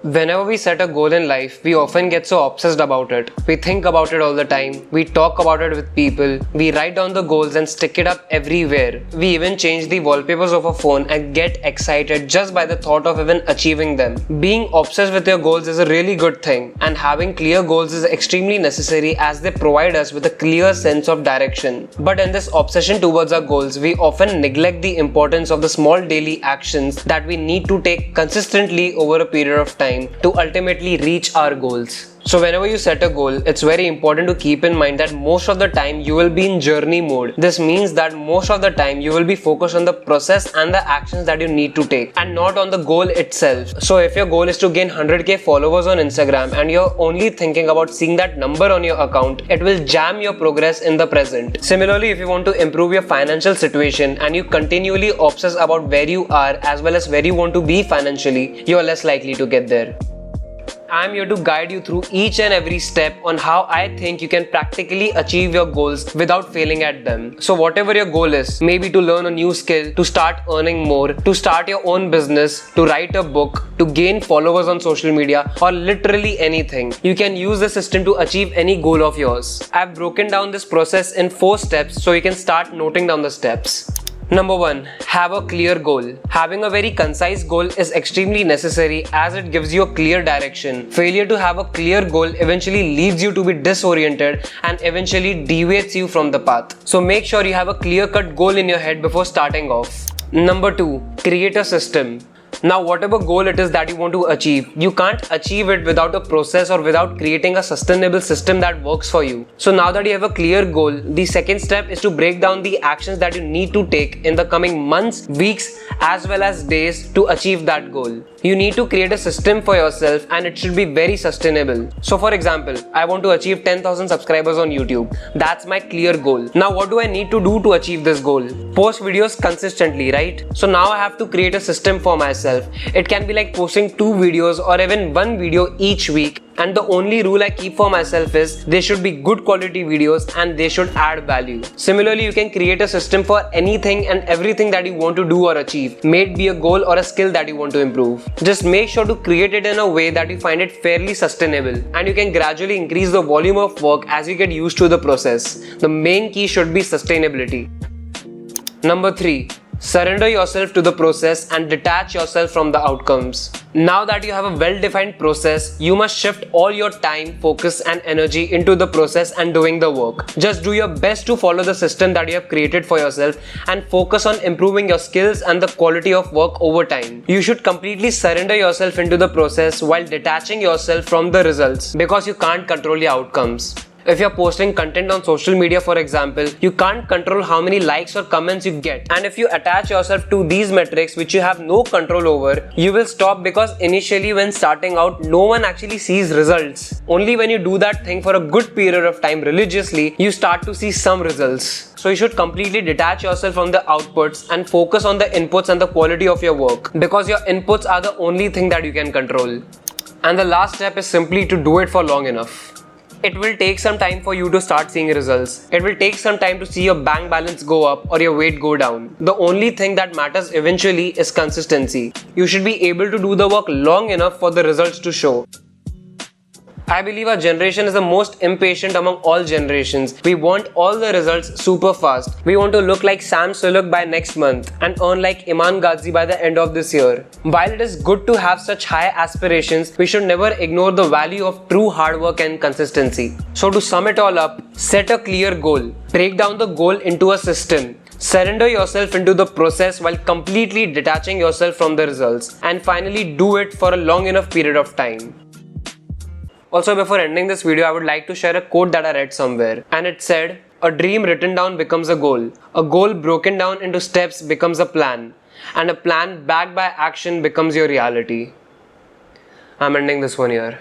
Whenever we set a goal in life, we often get so obsessed about it. We think about it all the time, we talk about it with people, we write down the goals and stick it up everywhere. We even change the wallpapers of our phone and get excited just by the thought of even achieving them. Being obsessed with your goals is a really good thing, and having clear goals is extremely necessary as they provide us with a clear sense of direction. But in this obsession towards our goals, we often neglect the importance of the small daily actions that we need to take consistently over a period of time to ultimately reach our goals. So whenever you set a goal, it's very important to keep in mind that most of the time you will be in journey mode. This means that most of the time you will be focused on the process and the actions that you need to take and not on the goal itself. So if your goal is to gain 100k followers on Instagram and you're only thinking about seeing that number on your account, it will jam your progress in the present. Similarly, if you want to improve your financial situation and you continually obsess about where you are as well as where you want to be financially, you're less likely to get there. I'm here to guide you through each and every step on how I think you can practically achieve your goals without failing at them. So whatever your goal is, maybe to learn a new skill, to start earning more, to start your own business, to write a book, to gain followers on social media, or literally anything, you can use the system to achieve any goal of yours. I've broken down this process in 4 steps so you can start noting down the steps. Number 1. Have a clear goal. Having a very concise goal is extremely necessary as it gives you a clear direction. Failure to have a clear goal eventually leads you to be disoriented and eventually deviates you from the path. So make sure you have a clear-cut goal in your head before starting off. Number 2. Create a system. Now, whatever goal it is that you want to achieve, you can't achieve it without a process or without creating a sustainable system that works for you. So now that you have a clear goal, the second step is to break down the actions that you need to take in the coming months, weeks, as well as days to achieve that goal. You need to create a system for yourself and it should be very sustainable. So for example, I want to achieve 10,000 subscribers on YouTube. That's my clear goal. Now what do I need to do to achieve this goal? Post videos consistently, right? So now I have to create a system for myself. It can be like posting 2 videos or even 1 video each week. And the only rule I keep for myself is they should be good quality videos and they should add value. Similarly, you can create a system for anything and everything that you want to do or achieve, may it be a goal or a skill that you want to improve. Just make sure to create it in a way that you find it fairly sustainable and you can gradually increase the volume of work as you get used to the process. The main key should be sustainability. Number 3. Surrender yourself to the process and detach yourself from the outcomes. Now that you have a well-defined process, you must shift all your time, focus and energy into the process and doing the work. Just do your best to follow the system that you have created for yourself and focus on improving your skills and the quality of work over time. You should completely surrender yourself into the process while detaching yourself from the results because you can't control the outcomes. If you're posting content on social media, for example, you can't control how many likes or comments you get. And if you attach yourself to these metrics which you have no control over, you will stop because initially when starting out, no one actually sees results. Only when you do that thing for a good period of time religiously, you start to see some results. So you should completely detach yourself from the outputs and focus on the inputs and the quality of your work because your inputs are the only thing that you can control. And the last step is simply to do it for long enough. It will take some time for you to start seeing results. It will take some time to see your bank balance go up or your weight go down. The only thing that matters eventually is consistency. You should be able to do the work long enough for the results to show. I believe our generation is the most impatient among all generations. We want all the results super fast. We want to look like Sam Sulek by next month and earn like Iman Ghazi by the end of this year. While it is good to have such high aspirations, we should never ignore the value of true hard work and consistency. So to sum it all up, set a clear goal. Break down the goal into a system. Surrender yourself into the process while completely detaching yourself from the results. And finally do it for a long enough period of time. Also, before ending this video, I would like to share a quote that I read somewhere. And it said, "A dream written down becomes a goal. A goal broken down into steps becomes a plan. And a plan backed by action becomes your reality." I'm ending this one here.